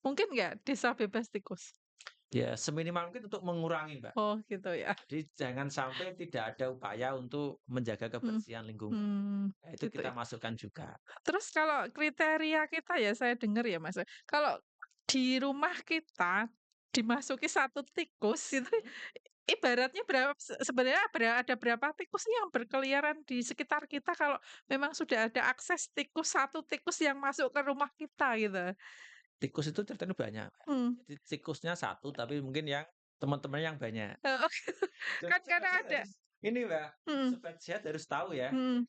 mungkin nggak desa bebas tikus? Ya seminimal mungkin untuk mengurangi, Mbak. Oh gitu ya, Jadi jangan sampai tidak ada upaya untuk menjaga mhm, kebersihan lingkungan. Nah, itu gitu kita ya. masukkan juga. Terus kalau kriteria kita ya saya dengar ya Mas, kalau di rumah kita dimasuki satu tikus itu Mhm. ibaratnya sebenarnya ada berapa tikus sih yang berkeliaran di sekitar kita kalau memang sudah ada akses satu tikus yang masuk ke rumah kita gitu? Tikus itu ceritanya banyak, Mbak. Mmm, Jadi tikusnya satu, tapi mungkin yang teman-temannya yang banyak. heeh, Dan kan sobat karena sehat ada harus ini, Mbak, mhm, sobat sehat harus tahu ya, mhm,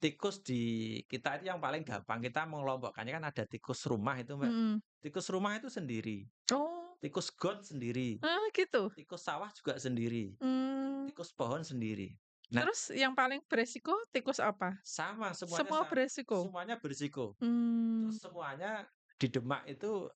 tikus di kita itu yang paling gampang kita mengelompokkannya kan ada tikus rumah itu, Mbak. mhm. Tikus rumah itu sendiri, Oh, tikus got sendiri, gitu? tikus sawah juga sendiri, Mmm, tikus pohon sendiri. Nah, terus yang paling beresiko tikus apa? sama semuanya Semua beresiko? semuanya berisiko. Mmm, Terus semuanya di Demak itu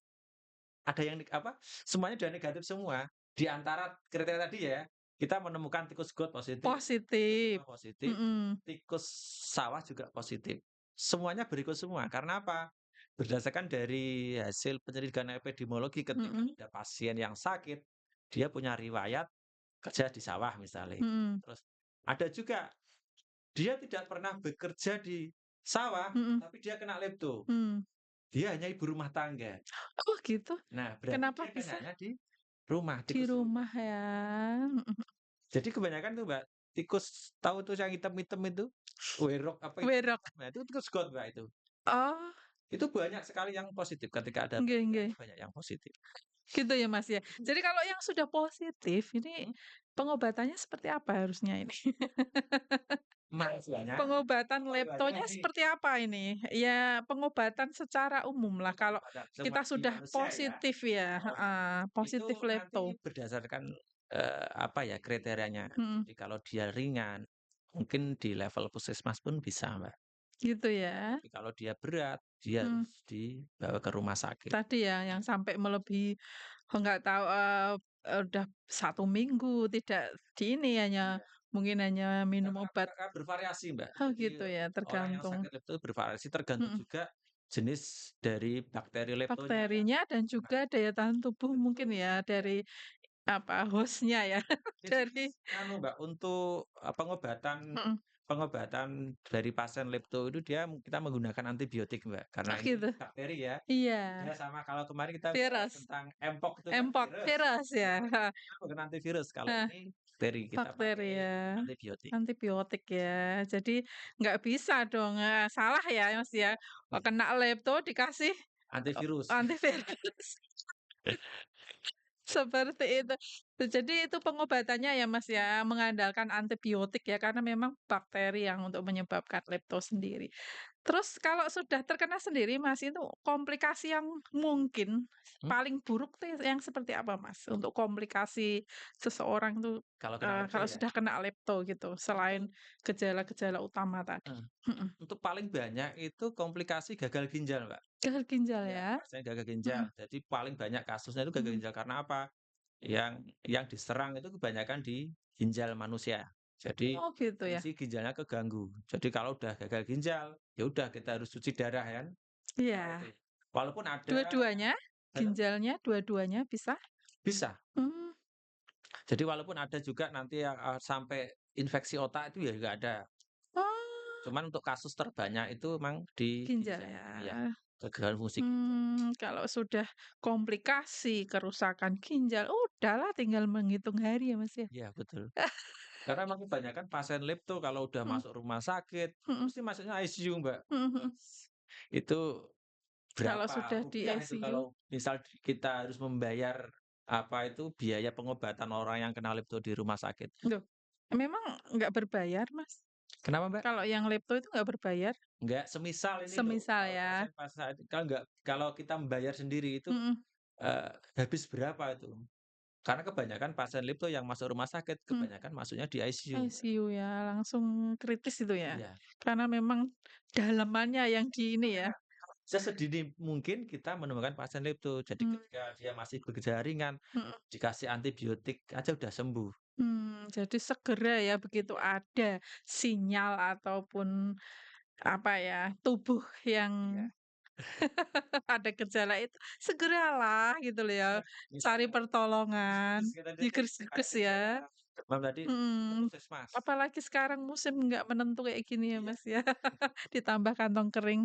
ada yang apa, semuanya udah negatif semua. Di antara kriteria tadi ya, kita menemukan tikus got positif, tikus positif, rumah positif, mhm, tikus sawah juga positif. Semuanya berikut semua. Karena apa? Berdasarkan dari hasil penyelidikan epidemiologi ketika mhm, ada pasien yang sakit, dia punya riwayat kerja di sawah misalnya. mhm, Terus ada juga dia tidak pernah bekerja di sawah, mhm, tapi dia kena lepto. mmm. Dia hanya ibu rumah tangga. Oh gitu? Nah, berarti Kenapa dia bisa kenanya di rumah, di tikus rumah. rumah ya? Mhm, Jadi kebanyakan tuh, Mbak, tikus tahu tuh yang hitam-hitam itu? Werok apa itu? werok? Nah, itu tikus got, Mbak, itu. Oh, Itu banyak sekali yang positif ketika ada nggih penelitian nggih, itu banyak yang positif. gitu ya, Mas, ya. Jadi kalau yang sudah positif ini Mhm. pengobatannya seperti apa harusnya ini? Masalahnya Pengobatan pengobatan leptonya ini seperti apa ini? Ya pengobatan secara umum lah untuk kalau pengobatan semua kita di sudah manusia ya? positif ya Oh, iya. heeh, Itu positif nanti lepto. berdasarkan, apa ya, kriterianya. Mhm, Jadi kalau dia ringan, mungkin di level puskesmas pun bisa, Mbak. gitu ya? Tapi kalau dia berat, dia Mmm, harus dibawa ke rumah sakit. tadi ya yang sampai melebihi nggak tahu, udah 1 minggu tidak di ini hanya Iya. mungkin hanya minum obat. Karena bervariasi, Mbak. Oh Jadi, gitu ya orang yang tergantung, sakit lepto bervariasi tergantung mhm, juga jenis dari bakteri leptonya yang bakterinya dan kena. juga daya tahan tubuh mungkin Betul, ya iya. dari apa, host-nya ya Jadi dari anu, Mbak, untuk, pengobatan mhm, pengobatan dari pasien lepto itu kita menggunakan antibiotik, Mbak, karena oh ini gitu? bakteri ya. Iya, Beda sama kalau kemarin kita bicara virus, tentang Mpox itu kan virus. virus Itu ya, kan heeh, kita menggunakan antivirus, kalau heeh, ini bakteri, kita bakteri pakai ya, antibiotik, antibiotik ya. Jadi nggak bisa dong, salah ya Mas ya, iya, kena lepto dikasih, antivirus. antivirus. Seperti itu. Jadi itu pengobatannya ya, Mas, ya, mengandalkan antibiotik ya, karena memang bakteri yang untuk menyebabkan lepto sendiri. Terus kalau sudah terkena sendiri, Mas, itu komplikasi yang mungkin Mhm, paling buruk tuh yang seperti apa, Mas? Untuk komplikasi seseorang tuh, kalau kena lepto kalau ya, sudah kena lepto gitu, selain untuk gejala-gejala utama tadi? heeh, Mhm. untuk paling banyak itu komplikasi gagal ginjal, Mbak. Gagal ginjal Iya, ya? pasien gagal ginjal. Mhm Jadi paling banyak kasusnya itu gagal mhm. ginjal karena apa? Yang diserang itu kebanyakan di ginjal manusia. Jadi Oh gitu ya? fungsi ginjalnya keganggu. Jadi kalau udah gagal ginjal, ya udah kita harus cuci darah kan. Nah Iya. itu. Walaupun ada Dua-duanya? heeh, Ginjalnya dua-duanya bisa? bisa. Mmm. Jadi walaupun ada juga nanti yang, sampai infeksi otak itu ya nggak ada. Oh, Cuman untuk kasus terbanyak itu memang di ginjal ginjal. Iya, ya? kegagalan fungsi ginjal. Kalau sudah komplikasi kerusakan ginjal, udahlah tinggal menghitung hari ya, Mas, ya? Iya betul. Karena memang kebanyakan pasien lepto kalau udah Mhm masuk rumah sakit, itu mhm mesti masuknya ICU, Mbak. mhm mhm. Itu Kalau berapa sudah di rupiah itu ICU kalau misal kita harus membayar, apa itu, biaya pengobatan orang yang kena lepto di rumah sakit. loh, memang nggak berbayar, Mas? Kenapa, Mbak? Kalau yang lepto itu nggak berbayar? Enggak, semisal ini loh, Semisal kalau ya? pasien pas saat kalau enggak kalau kita membayar sendiri itu, Mhm habis berapa itu? Karena kebanyakan pasien lepto yang masuk rumah sakit, mhm. kebanyakan masuknya di ICU, Mbak. ICU ya, langsung kritis itu ya? Iya. Karena memang dalemannya yang di ini ya? Sesedini mungkin kita menemukan pasien lepto. Jadi Mmm, ketika dia masih bergejala ringan, mhm. dikasih antibiotik aja udah sembuh. Jadi segera ya begitu ada sinyal ataupun apa ya, tubuh yang Iya. ada gejala itu, segeralah gitu loh ya, Iya, misal cari pertolongan, kritis kita tadi kayak jigres-jigres ya, gejala demam tadi ke mhm. puskesmas. Apalagi sekarang musim nggak menentu kayak gini ya, Iya. Mas, ya, ditambah kantong kering.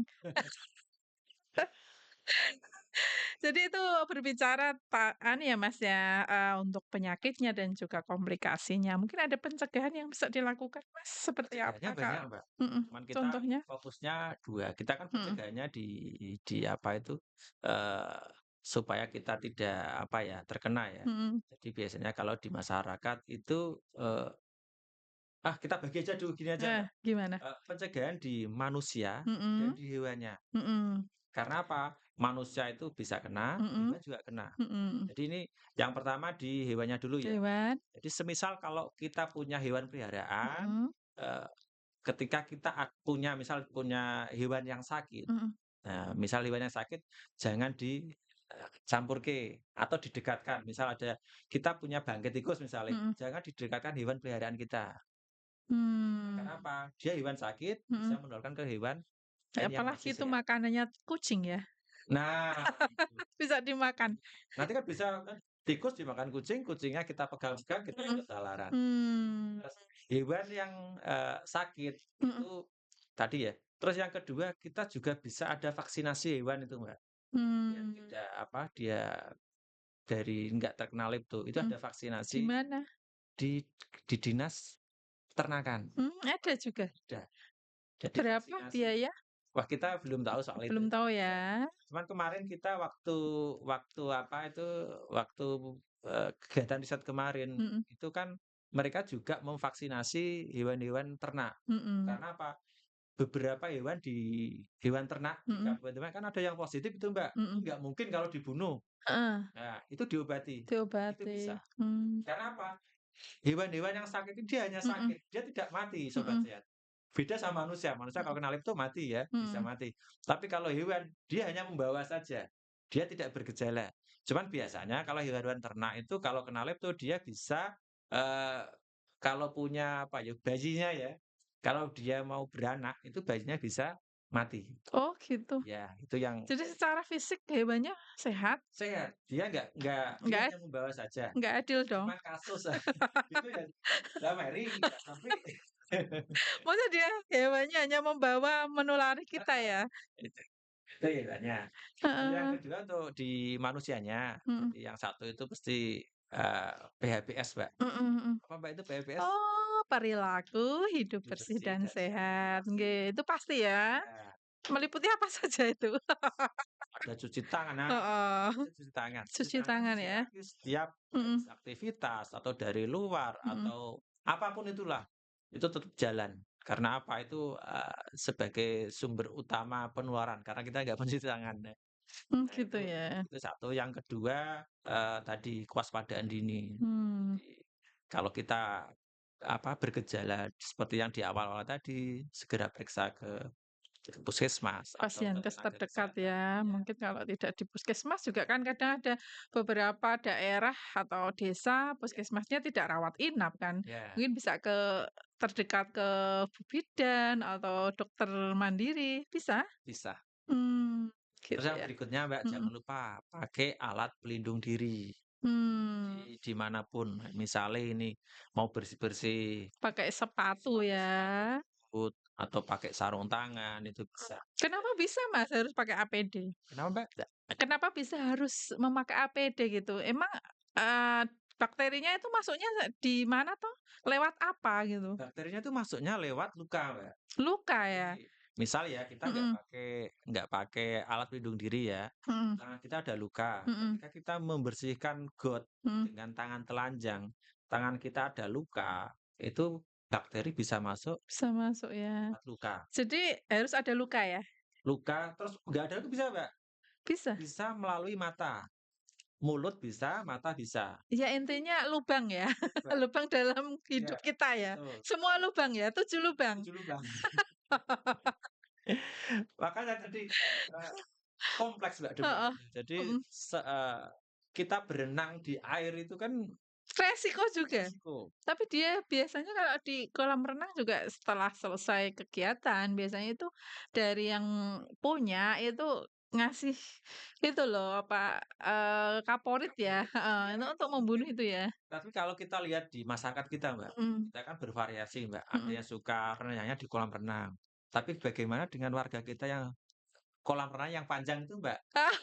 Jadi itu berbicara anu ya, Mas, ya, untuk penyakitnya dan juga komplikasinya. Mungkin ada pencegahan yang bisa dilakukan, Mas, seperti Pencegahannya apa, banyak, Kak? Mbak. Mhm, Cuman kita contohnya? fokusnya 2. Kita kan Mhm pencegahannya di apa itu, eee, supaya kita tidak apa ya, terkena ya. mhm. Jadi biasanya kalau di masyarakat itu, kita bagi aja dulu gini aja, Mbak. Gimana? Pencegahan di manusia dan Mhm di hewannya. mhm Karena apa? Manusia itu bisa kena, mhm hewan juga kena. mhm. Jadi ini yang pertama di hewannya dulu ya. Hewan, Jadi semisal kalau kita punya hewan peliharaan, mhm eee, ketika kita punya misal punya hewan yang sakit, mhm nah misal hewan yang sakit jangan campurke atau didekatkan. Misal ada kita punya bangkai tikus misalnya, mhm. jangan didekatkan hewan peliharaan kita. Mmm, Karena apa? Dia hewan sakit bisa mhm. menularkan ke hewan lain yang Apalagi masih itu sehat. makanannya kucing ya, Nah, itu. bisa dimakan. Nanti kan bisa kan tikus dimakan kucing, kucingnya kita pegang-pegang, kita Mhm. ketularan. Mmm, Terus hewan yang, sakit mhm, itu tadi ya. Terus yang kedua kita juga bisa ada vaksinasi hewan itu, Mbak. Biar mmm, tidak apa, dia dari nggak terkena lepto, itu mhm. ada vaksinasi Di mana? di di dinas peternakan. Ada juga? Ada. Jadi Berapa vaksinasi biaya? wah kita belum tahu soal itu. Belum tahu Iya. ya? Cuman kemarin kita waktu waktu apa itu, waktu, kegiatan riset kemarin, Mhm itu kan mereka juga memvaksinasi hewan-hewan ternak. mhm Karena apa, beberapa hewan di hewan ternak di mhm kabupaten kan ada yang positif itu, Mbak. Itu mhm. nggak mungkin kalau dibunuh. Heeh, Nah, itu diobati, itu bisa. diobati. Karena apa, hewan-hewan yang sakit itu dia hanya Mhm sakit, dia tidak mati, sobat mhm sehat. Beda sama manusia, manusia kalau mhm kena lepto mati ya, bisa mhm. mati. Tapi kalau hewan, dia hanya membawa saja, dia tidak bergejala. Cuman biasanya kalau hewan-hewan ternak itu kalau kena lepto dia bisa, eee, kalau punya apa ya, bayinya ya, kalau dia mau beranak itu bayinya bisa mati. Oh gitu. Ya, itu yang Jadi secara fisik hewannya sehat? sehat, dia nggak dia Nggak hanya membawa saja. nggak adil dong? Cuma kasus itu ya lah Mary, tapi Masa dia hewannya hanya membawa menulari kita ya? itu itu bedanya. Lalu yang Heeh, kedua untuk di manusianya, mhm jadi yang satu itu mesti, PHBS, Mbak. mhm mhm. Apa, Mbak, itu PHBS? Oh, perilaku hidup Hidup bersih bersih dan dan sehat, sehat, pasti. nggih, itu pasti ya? Ya, Meliputi apa saja itu? ada cuci tangan. Nah, Heeh, itu cuci tangan. Cuci cuci tangan tangan bisa ya? lagi setiap habis Mhm aktivitas atau dari luar mhm. atau apapun itulah, itu tetap jalan. Karena apa? Itu, sebagai sumber utama penularan karena kita nggak mencuci tangan. Nah Gitu ya? itu satu, yang kedua, tadi kewaspadaan dini. Mmm, Jadi kalau kita, bergejala seperti yang di awal-awal tadi, segera periksa ke puskesmas atau ke Fasilitas tenaga terdekat kesehatan. ya, Ya, mungkin kalau tidak di puskesmas juga kan kadang ada beberapa daerah atau desa ya, puskesmasnya tidak rawat inap kan, ya, mungkin bisa terdekat ke bidan atau dokter mandiri, bisa? bisa. Mmm, Terus gitu yang ya? berikutnya, Mbak, Mhm, jangan lupa pakai alat pelindung diri mmm, di manapun. Misalnya ini mau bersih-bersih, pakai sepatu pakai ya? sepatu boot atau pakai sarung tangan itu bisa. Kenapa bisa Mas harus pakai APD? Kenapa, Mbak? Kenapa bisa harus memakai APD gitu? Emang, bakterinya itu masuknya di mana toh? Lewat apa gitu? Bakterinya itu masuknya lewat luka, Mbak. Luka Jadi, ya? misal ya kita Mhm nggak pakai alat pelindung diri ya, mhm tangan kita ada luka. mhm Ketika kita membersihkan got mhm. dengan tangan telanjang, tangan kita ada luka, itu bakteri bisa masuk Bisa masuk ya. lewat luka. Jadi harus ada luka ya? Luka terus nggak ada itu bisa, Mbak, Bisa? bisa melalui mata, mulut bisa, mata bisa. Ya intinya lubang ya? Lubang, Lubang dalam iya, hidup kita ya? betul, Semua lubang ya? 7 lubang? 7 lubang. Makanya tadi, eee kompleks Mbak Heeh, definisinya. Jadi mhm. kita berenang di air itu kan Resiko juga? resiko. Tapi dia biasanya kalau di kolam renang juga setelah selesai kegiatan, biasanya itu dari yang punya itu ngasih itu loh, apa, kaporit ya Favorit, heeh, ya itu itu untuk membunuh mungkin, itu ya? tapi kalau kita lihat di masyarakat kita Mbak, Mhm kita kan bervariasi Mbak, ada mhm. yang suka renangnya di kolam renang. Tapi bagaimana dengan warga kita yang kolam renang yang panjang itu Mbak? Ah,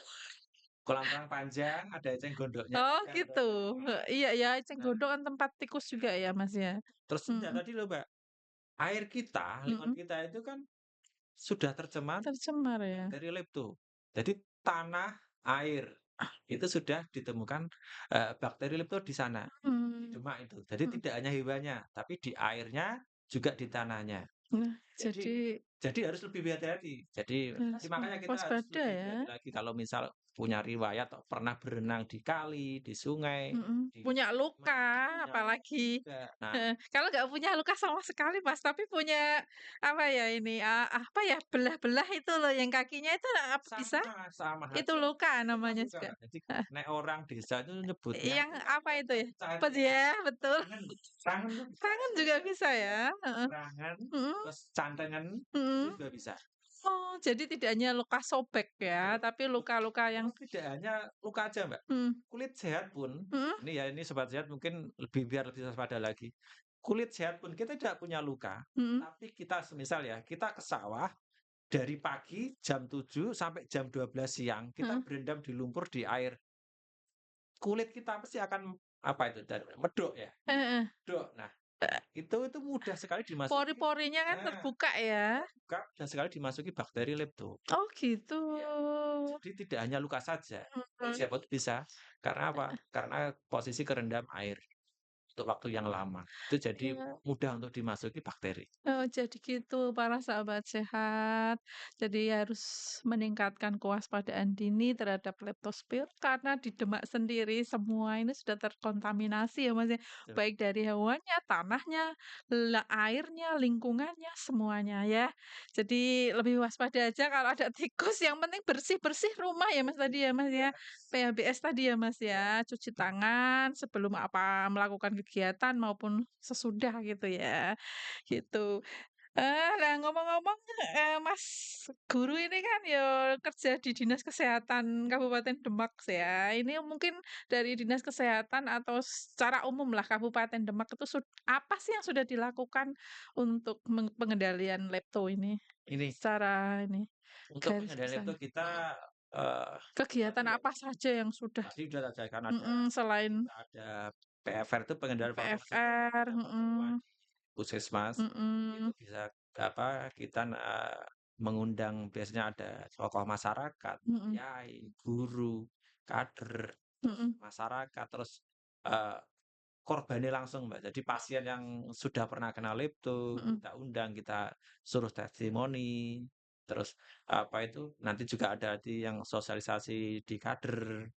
Kolam renang panjang, ada eceng gondoknya oh juga gitu, Mbak. iya ya, eceng Nah, gondok kan tempat tikus juga ya, Mas, ya? terus enggak Mhm tadi loh Mbak, air kita, lingkungan mhm. kita itu kan sudah tercemar Tercemar ya? bakteri lepto. Jadi tanah, air, itu sudah ditemukan, bakteri lepto di sana, di Mmm, demak itu. Jadi mhm. tidak hanya hewannya, tapi di airnya, juga di tanahnya. Nah, Jadi jadi harus lebih berhati-hati. Jadi harus tadi makanya kita harus waspada lebih ya? berhati lagi kalau misal punya riwayat atau pernah berenang di kali, di sungai, Mhm, di punya luka punya luka apalagi. juga. Nah, Heeh, kalau nggak punya luka sama sekali, Mas, tapi punya apa ya ini, apa ya, belah-belah itu loh yang kakinya itu apa bisa? sama sama Itu aja, luka tetap namanya luka, juga. Mbak. Jadi Heeh, nek orang desa itu nyebutnya yang itu apa itu ya? pecah itu ya, Ya betul. tangan tangan tuh bisa Tangan itu juga Mbak. bisa ya? Heeh, Serangan, mhm terus cantengan, itu mhm. juga bisa. Oh, jadi tidak hanya luka sobek ya, Betul. tapi luka-luka yang Terus tidak hanya luka aja, Mbak. mhm Kulit sehat pun, mhm ini ya, ini sobat sehat mungkin biar lebih waspada lagi. Kulit sehat pun kita tidak punya luka, mhm tapi kita semisal ya, kita ke sawah dari pagi jam 7 sampai jam 12 siang, kita mhm. berendam di lumpur di air. Kulit kita pasti akan apa itu, medok ya, Heeh, medok. Nah, itu mudah sekali dimasuki, pori-porinya kan nah, terbuka ya? terbuka mudah sekali dimasuki bakteri lepto. Oh gitu. Iya. Jadi tidak hanya luka saja, kulit Mhm. siapapun bisa. Karena apa? Karena posisi kerendam air untuk waktu yang lama. Itu jadi Iya. mudah untuk dimasuki bakteri. Oh, jadi gitu para sahabat sehat. Jadi harus meningkatkan kewaspadaan dini terhadap leptospira karena di Demak sendiri semua ini sudah terkontaminasi ya Mas ya. Betul. Baik dari hewannya, tanahnya, airnya, lingkungannya, semuanya ya. Jadi lebih waspada aja kalau ada tikus. Yang penting bersih-bersih rumah ya Mas tadi ya Mas ya. Iya, PHBS tadi ya Mas iya, ya. Cuci tangan sebelum apa melakukan kegiatan maupun sesudah gitu ya. Gitu. Lah ngomong-ngomong, Mas guru ini kan ya kerja di Dinas Kesehatan Kabupaten Demak ya. Ini mungkin dari Dinas Kesehatan atau secara umum lah Kabupaten Demak itu apa sih yang sudah dilakukan untuk pengendalian lepto ini? ini Secara ini, untuk garis pengendalian besarnya. lepto kita, eee, Kegiatan tadi ya, apa saja yang sudah tadi udah saja kan ada selain kita ada PFR itu pengendalian faktor resiko, PFR ada pertemuan di puskesmas, itu mhm, bisa apa, kita, mengundang biasanya ada tokoh masyarakat, mhm, kiai, guru, kader, terus mhm, masyarakat, terus, eee, korbannya langsung, Mbak. Jadi pasien yang sudah pernah kena lepto, mhm, kita undang, kita suruh testimoni, terus, apa itu, nanti juga ada di yang sosialisasi di kader,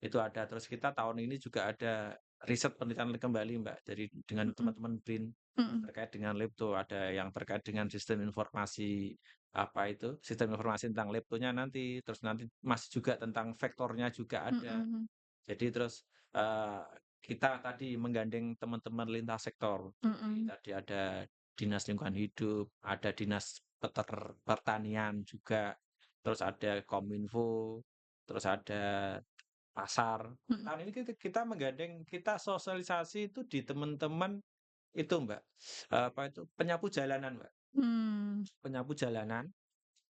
itu ada. Terus kita tahun ini juga ada riset penelitian kembali, Mbak, dari dengan mhm, teman-teman BRIN mhm, terkait dengan lepto, ada yang terkait dengan sistem informasi, apa itu, sistem informasi tentang leptonya nanti, terus nanti masih juga tentang vektornya juga ada. mhm, Jadi terus, eee, kita tadi menggandeng teman-teman lintas sektor. Jadi mhm, tadi ada Dinas Lingkungan Hidup, ada Dinas Pertanian juga, terus ada Kominfo, terus ada pasar. mhm, Tahun ini kita menggandeng, kita sosialisasi itu di teman-teman itu, Mbak, apa itu, penyapu jalanan, Mbak. mmm, Penyapu jalanan,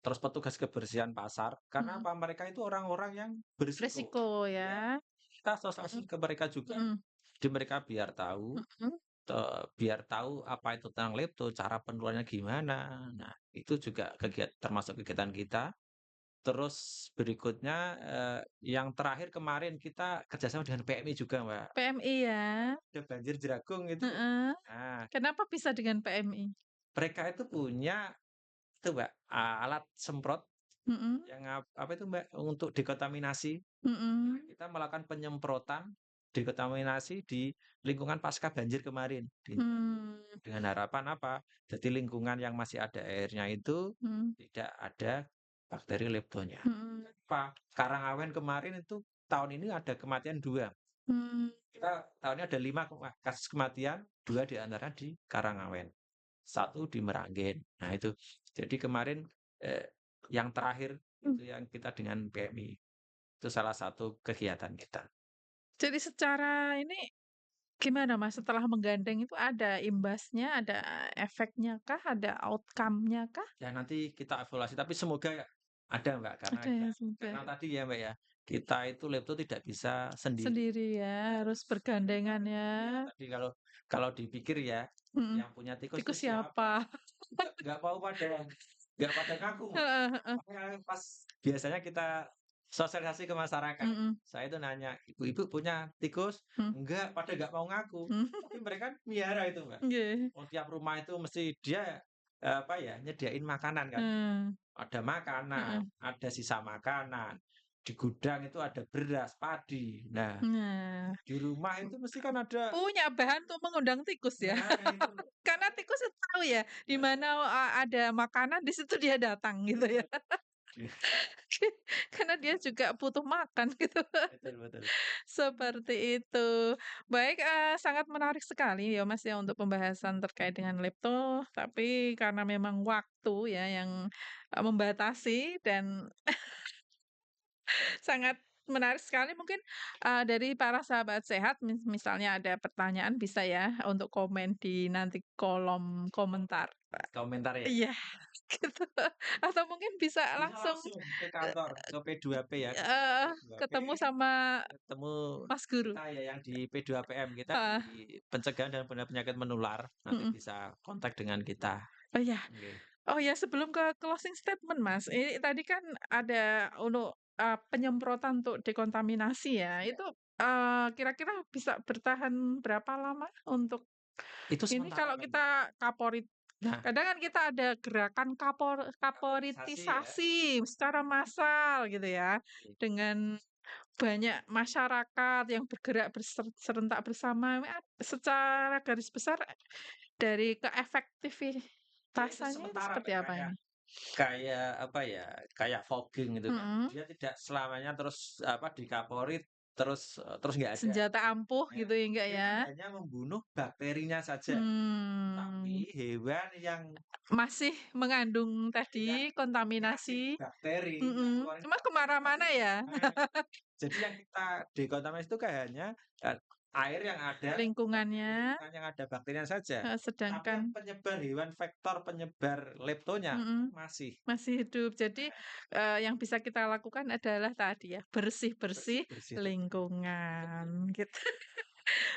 terus petugas kebersihan pasar, karena mhm. apa, mereka itu orang-orang yang berisiko. Resiko Ya, ya, kita mhm, sosialisasi ke mereka juga, mhm, di mereka biar tahu, mhm. biar tahu apa itu tentang lepto, cara penularannya gimana. Nah, itu juga termasuk kegiatan kita. Terus berikutnya, yang terakhir kemarin kita kerjasama dengan PMI juga, Mbak. PMI ya, Ada banjir Jeragung itu. heeh. Nah, Kenapa bisa dengan PMI? mereka itu punya itu, Mbak, alat semprot Mhm, yang apa itu, Mbak, untuk dekontaminasi. Nah, mhm, kita melakukan penyemprotan dekontaminasi di lingkungan pasca banjir kemarin, mmm, dengan harapan apa, jadi lingkungan yang masih ada airnya itu mhm, tidak ada bakteri leptonya. mhm, Apa, Karangawen kemarin itu tahun ini ada kematian 2. mmm. Kita tahun ini ada 5 kasus kematian, 2 di antaranya di Karangawen, 1 di Meranggen. Nah itu, jadi kemarin, eee, yang terakhir Mmm. itu yang kita dengan PMI, itu salah satu kegiatan kita. Jadi secara ini gimana Mas, setelah menggandeng itu ada imbasnya, ada efeknya kah, ada outcome-nya kah? Ya nanti kita evaluasi, tapi semoga ada, Mbak, Ada ya semoga. karena tadi ya, Mbak, ya, kita itu laptop tidak bisa sendiri. Sendiri ya, harus bergandengan ya, Ya tadi kalau kalau dipikir ya, mhm. yang punya tikus itu Tikus siapa? siapa? Nggak pada ngaku, Mbak. Heeh, heeh, Makanya pas biasanya kita sosialisasi ke masyarakat, mhm, saya itu nanya, "Ibu-ibu punya tikus?" mmm, "Enggak, pada nggak mau ngaku." mmm, Tapi mereka melihara itu, Mbak. nggih, Oh, tiap rumah itu mesti dia, apa ya, nyediain makanan kan. heeh, Ada makanan, heeh. ada sisa makanan, di gudang itu ada beras, padi. Nah, Nah, di rumah itu mesti kan ada. punya bahan untuk mengundang tikus ya. Nah, itu loh. Karena tikus itu tahu ya, di Heeh, mana, ada makanan di situ dia datang gitu ya. betul. Karena dia juga butuh makan gitu. Betul betul. Seperti itu. Baik, sangat menarik sekali ya, Mas, ya, untuk pembahasan terkait dengan laptop, tapi karena memang waktu ya yang, membatasi dan sangat menarik sekali mungkin, dari para sahabat sehat misalnya ada pertanyaan bisa ya untuk komen di nanti kolom komentar. Komentar ya? Iya, gitu. Atau mungkin bisa Bisa langsung, langsung ke eee kantor, ke P2P ya, ke kantor heeh, P2P, ketemu sama ketemu Mas guru. kita ya yang di P2PM, kita di Heeh, pencegahan dan pengendalian penyakit menular, nanti mhm. bisa kontak dengan kita. Oh iya. Oke. Oh ya, sebelum ke closing statement, Mas, ini tadi kan ada untuk, penyemprotan untuk dekontaminasi ya, Ya, itu, kira-kira bisa bertahan berapa lama untuk itu ini sementara, kalau Mbak. kita Nah, kadang kan kita ada gerakan kaporisasi ya. kaporitisasi secara massal gitu ya, Oke. dengan banyak masyarakat yang bergerak serentak bersama, secara garis besar dari Ya itu keefektivitasannya itu sementara, seperti Mbak, apa kayak ini? kayak apa ya, kayak fogging gitu kan. Mhm, Dia tidak selamanya terus apa, dikapori terus, terus nggak ada. senjata ampuh Nah, gitu ya, enggak dia ya? hanya membunuh bakterinya saja, tapi Mmm, hewan yang masih mengandung dengan tadi penyakit kontaminasi, bakteri yang mhm, keluarin cuma ke bakteri masih mana-mana ya nah, jadi yang kita dekontaminasi itu kayak hanya, air yang ada bakteri lingkungannya, lingkungan yang ada bakterinya saja. Tapi sedangkan yang penyebar hewan vektor penyebar leptonya mhm, masih. masih hidup. Jadi, Nah, yang bisa kita lakukan adalah tadi ya, bersih-bersih bersih-bersih terus. lingkungan, Betul. gitu.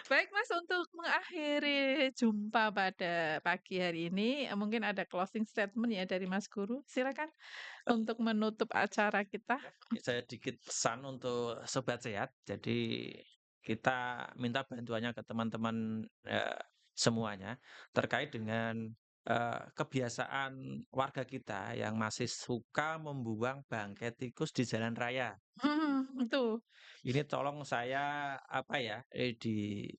Baik Mas, untuk mengakhiri jumpa pada pagi hari ini, mungkin ada closing statement ya dari Mas Guru, silakan untuk menutup acara kita. Ya, saya sedikit pesan untuk sobat sehat. Jadi kita minta bantuannya ke teman-teman, semuanya terkait dengan, kebiasaan warga kita yang masih suka membuang bangkai tikus di jalan raya. Itu. Ini tolong saya, apa ya,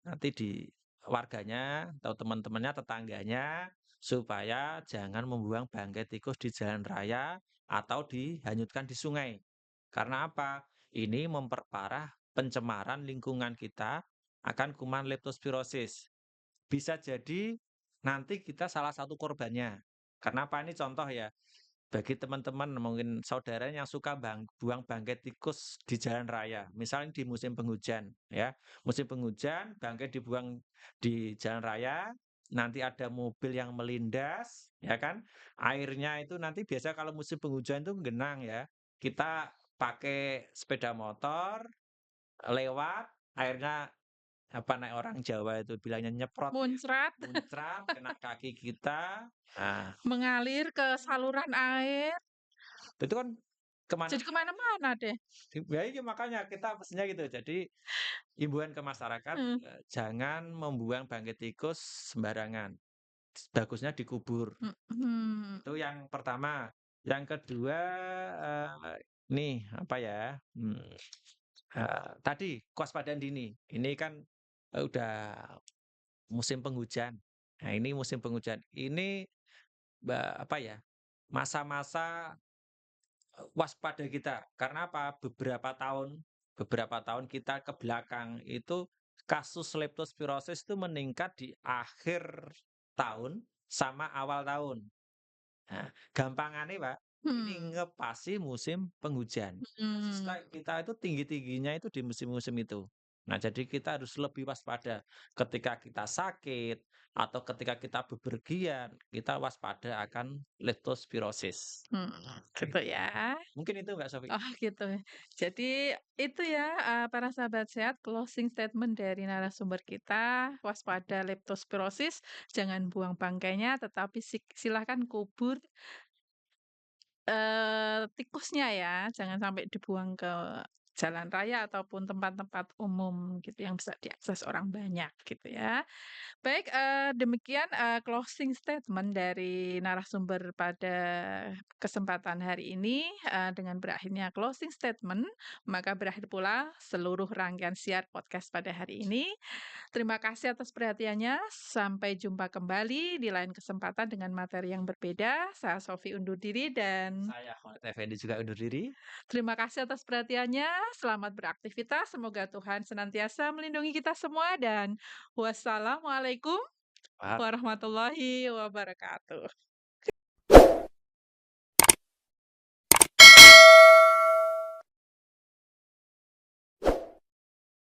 nanti di warganya atau teman-temannya, tetangganya, supaya jangan membuang bangkai tikus di jalan raya atau dihanyutkan di sungai. Karena apa? Ini memperparah pencemaran lingkungan kita akan kuman leptospirosis. Bisa jadi nanti kita salah satu korbannya. Kenapa? Ini contoh ya, bagi teman-teman mungkin saudara yang suka buang bangkai tikus di jalan raya, misalnya di musim penghujan ya. Musim penghujan bangkai dibuang di jalan raya, nanti ada mobil yang melindas ya kan. Airnya itu nanti biasa kalau musim penghujan itu genang ya. Kita pakai sepeda motor lewat, airnya apa naik orang Jawa itu bilangnya nyeprot ya, Muncrat, muncrat kena kaki kita. Nah, mengalir ke saluran air, itu kan kemana jadi kemana-mana deh. Ya iya makanya kita mestinya gitu. Jadi himbauan ke masyarakat, Mmm, jangan membuang bangkai tikus sembarangan, bagusnya dikubur. mhm, Itu yang pertama. Yang kedua, nih apa ya, tadi kewaspadaan dini. Ini kan, udah musim penghujan. Nah ini musim penghujan. Ini apa ya, masa-masa waspada kita. Karena apa? Beberapa tahun kita ke belakang itu kasus leptospirosis itu meningkat di akhir tahun sama awal tahun. Nah, gampangannya Pak, ini hmm, ngepasi musim penghujan. Kasus mhm, kita itu tinggi-tingginya itu di musim-musim itu. Nah, jadi kita harus lebih waspada ketika kita sakit atau ketika kita bepergian, kita waspada akan leptospirosis. mhm, gitu Gitu. ya. Mungkin itu Mbak Sofi. Oh gitu. Jadi itu ya, para sahabat sehat closing statement dari narasumber kita, waspada leptospirosis, jangan buang bangkainya tetapi silahkan kubur, tikusnya ya, jangan sampai dibuang ke jalan raya ataupun tempat-tempat umum gitu yang bisa diakses orang banyak gitu ya. Baik, demikian, closing statement dari narasumber pada kesempatan hari ini, dengan berakhirnya closing statement, maka berakhir pula seluruh rangkaian siar podcast pada hari ini. Terima kasih atas perhatiannya, sampai jumpa kembali di lain kesempatan dengan materi yang berbeda. Saya Sofi undur diri dan Saya Khalid Effendi juga undur diri. terima kasih atas perhatiannya, selamat beraktivitas, semoga Tuhan senantiasa melindungi kita semua dan wassalamualaikum warahmatullahi wabarakatuh.